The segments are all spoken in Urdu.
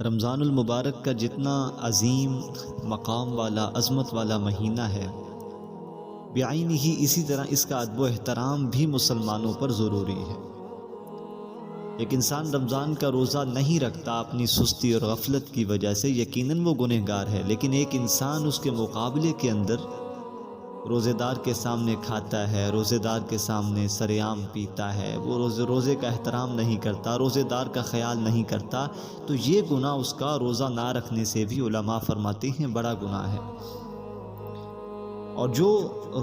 رمضان المبارک کا جتنا عظیم مقام والا عظمت والا مہینہ ہے، بعینہ ہی اسی طرح اس کا ادب و احترام بھی مسلمانوں پر ضروری ہے۔ ایک انسان رمضان کا روزہ نہیں رکھتا اپنی سستی اور غفلت کی وجہ سے، یقیناً وہ گنہگار ہے، لیکن ایک انسان اس کے مقابلے کے اندر روزے دار کے سامنے کھاتا ہے، روزے دار کے سامنے سریعام پیتا ہے، وہ روزے کا احترام نہیں کرتا، روزے دار کا خیال نہیں کرتا، تو یہ گناہ اس کا روزہ نہ رکھنے سے بھی علماء فرماتے ہیں بڑا گناہ ہے۔ اور جو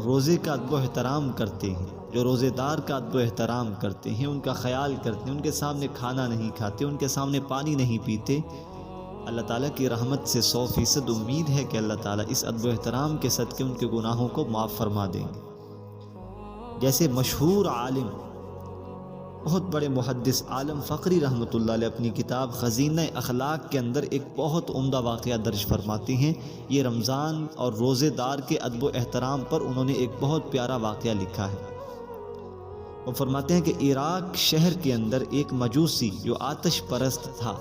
روزے کا ادب و احترام کرتے ہیں، جو روزے دار کا ادب و احترام کرتے ہیں، ان کا خیال کرتے ہیں، ان کے سامنے کھانا نہیں کھاتے، ان کے سامنے پانی نہیں پیتے، اللہ تعالیٰ کی رحمت سے 100% امید ہے کہ اللہ تعالیٰ اس ادب و احترام کے صدقے ان کے گناہوں کو معاف فرما دیں گے۔ جیسے مشہور عالم، بہت بڑے محدث عالم فقری رحمۃ اللہ علیہ اپنی کتاب خزینہ اخلاق کے اندر ایک بہت عمدہ واقعہ درج فرماتے ہیں۔ یہ رمضان اور روزے دار کے ادب و احترام پر انہوں نے ایک بہت پیارا واقعہ لکھا ہے۔ وہ فرماتے ہیں کہ عراق شہر کے اندر ایک مجوسی جو آتش پرست تھا،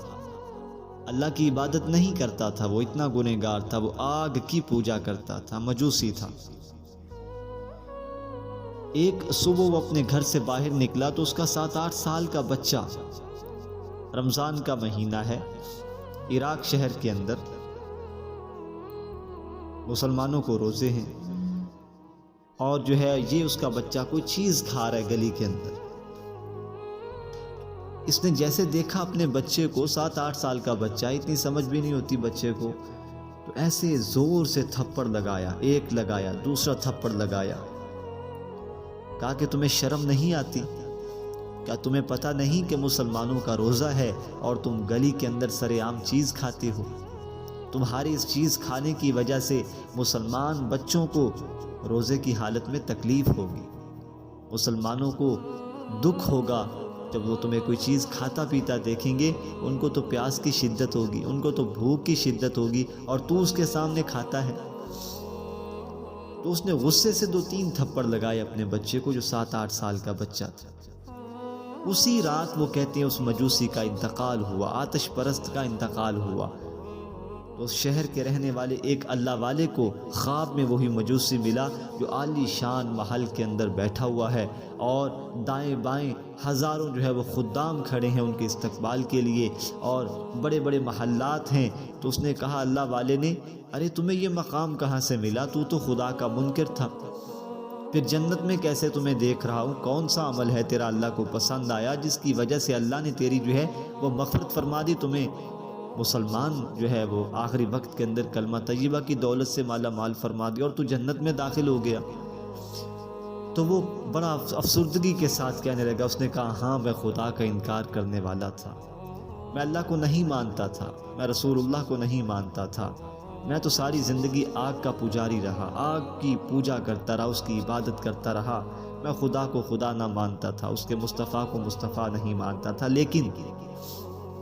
اللہ کی عبادت نہیں کرتا تھا، وہ اتنا گنہگار تھا، وہ آگ کی پوجا کرتا تھا، مجوسی تھا۔ ایک صبح وہ اپنے گھر سے باہر نکلا تو اس کا 7-8 سال کا بچہ، رمضان کا مہینہ ہے، عراق شہر کے اندر مسلمانوں کو روزے ہیں، اور جو ہے یہ اس کا بچہ کوئی چیز کھا رہا ہے گلی کے اندر۔ اس نے جیسے دیکھا اپنے بچے کو، 7-8 سال کا بچہ، اتنی سمجھ بھی نہیں ہوتی بچے کو، تو ایسے زور سے تھپڑ لگایا، ایک لگایا، دوسرا تھپڑ لگایا، کہا کہ تمہیں شرم نہیں آتی؟ کیا تمہیں پتہ نہیں کہ مسلمانوں کا روزہ ہے اور تم گلی کے اندر سرعام چیز کھاتے ہو؟ تمہاری اس چیز کھانے کی وجہ سے مسلمان بچوں کو روزے کی حالت میں تکلیف ہوگی، مسلمانوں کو دکھ ہوگا جب وہ تمہیں کوئی چیز کھاتا پیتا دیکھیں گے، ان کو تو پیاس کی شدت ہوگی، ان کو تو بھوک کی شدت ہوگی، اور تو اس کے سامنے کھاتا ہے۔ تو اس نے غصے سے 2-3 تھپڑ لگائے اپنے بچے کو، جو 7-8 سال کا بچہ تھا۔ اسی رات وہ کہتے ہیں اس مجوسی کا انتقال ہوا، آتش پرست کا انتقال ہوا۔ تو اس شہر کے رہنے والے ایک اللہ والے کو خواب میں وہی مجوسی ملا جو عالی شان محل کے اندر بیٹھا ہوا ہے، اور دائیں بائیں ہزاروں جو ہے وہ خدام کھڑے ہیں ان کے استقبال کے لیے، اور بڑے بڑے محلات ہیں۔ تو اس نے کہا اللہ والے نے، ارے تمہیں یہ مقام کہاں سے ملا؟ تو خدا کا منکر تھا، پھر جنت میں کیسے تمہیں دیکھ رہا ہوں؟ کون سا عمل ہے تیرا اللہ کو پسند آیا جس کی وجہ سے اللہ نے تیری جو ہے وہ مغفرت فرما دی، تمہیں مسلمان جو ہے وہ آخری وقت کے اندر کلمہ طیبہ کی دولت سے مالا مال فرما دیا، اور تو جنت میں داخل ہو گیا؟ تو وہ بڑا افسردگی کے ساتھ کہنے لگا، اس نے کہا ہاں میں خدا کا انکار کرنے والا تھا، میں اللہ کو نہیں مانتا تھا، میں رسول اللہ کو نہیں مانتا تھا، میں تو ساری زندگی آگ کا پجاری رہا، آگ کی پوجا کرتا رہا، اس کی عبادت کرتا رہا، میں خدا کو خدا نہ مانتا تھا، اس کے مصطفیٰ کو مصطفیٰ نہیں مانتا تھا، لیکن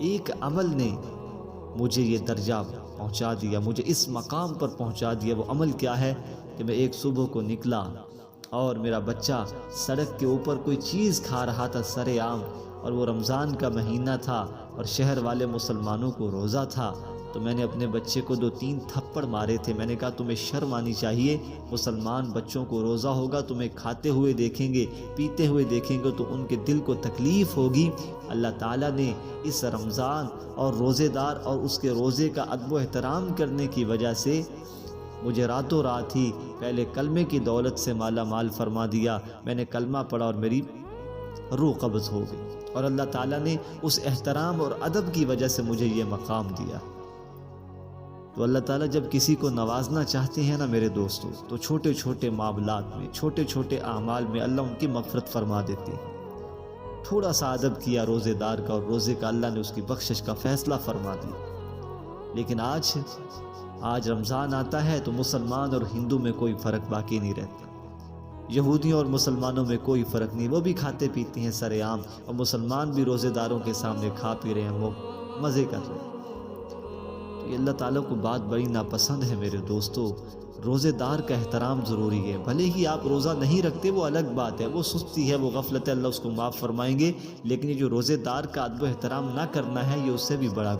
ایک عمل نے مجھے یہ درجہ پہنچا دیا، مجھے اس مقام پر پہنچا دیا۔ وہ عمل کیا ہے کہ میں ایک صبح کو نکلا اور میرا بچہ سڑک کے اوپر کوئی چیز کھا رہا تھا سرعام، اور وہ رمضان کا مہینہ تھا اور شہر والے مسلمانوں کو روزہ تھا، تو میں نے اپنے بچے کو 2-3 تھپڑ مارے تھے۔ میں نے کہا تمہیں شرم آنی چاہیے، مسلمان بچوں کو روزہ ہوگا، تمہیں کھاتے ہوئے دیکھیں گے، پیتے ہوئے دیکھیں گے تو ان کے دل کو تکلیف ہوگی۔ اللہ تعالیٰ نے اس رمضان اور روزے دار اور اس کے روزے کا ادب و احترام کرنے کی وجہ سے مجھے راتوں رات ہی پہلے کلمے کی دولت سے مالا مال فرما دیا۔ میں نے کلمہ پڑھا اور میری روح قبض ہو گئی، اور اللہ تعالیٰ نے اس احترام اور ادب کی وجہ سے مجھے یہ مقام دیا۔ تو اللہ تعالیٰ جب کسی کو نوازنا چاہتے ہیں نا میرے دوستو، تو چھوٹے چھوٹے معاملات میں، چھوٹے چھوٹے اعمال میں اللہ ان کی مغفرت فرما دیتے ہیں۔ تھوڑا سا ادب کیا روزے دار کا اور روزے کا، اللہ نے اس کی بخشش کا فیصلہ فرما دیا۔ لیکن آج رمضان آتا ہے تو مسلمان اور ہندو میں کوئی فرق باقی نہیں رہتا، یہودیوں اور مسلمانوں میں کوئی فرق نہیں، وہ بھی کھاتے پیتے ہیں سرعام، اور مسلمان بھی روزے داروں کے سامنے کھا پی رہے ہیں، وہ مزے کر رہے ہیں۔ تو یہ اللہ تعالیٰ کو بات بڑی ناپسند ہے میرے دوستو۔ روزے دار کا احترام ضروری ہے، بھلے ہی آپ روزہ نہیں رکھتے وہ الگ بات ہے، وہ سستی ہے، وہ غفلت ہے، اللہ اس کو معاف فرمائیں گے، لیکن یہ جو روزے دار کا ادب و احترام نہ کرنا ہے، یہ اس سے بھی بڑا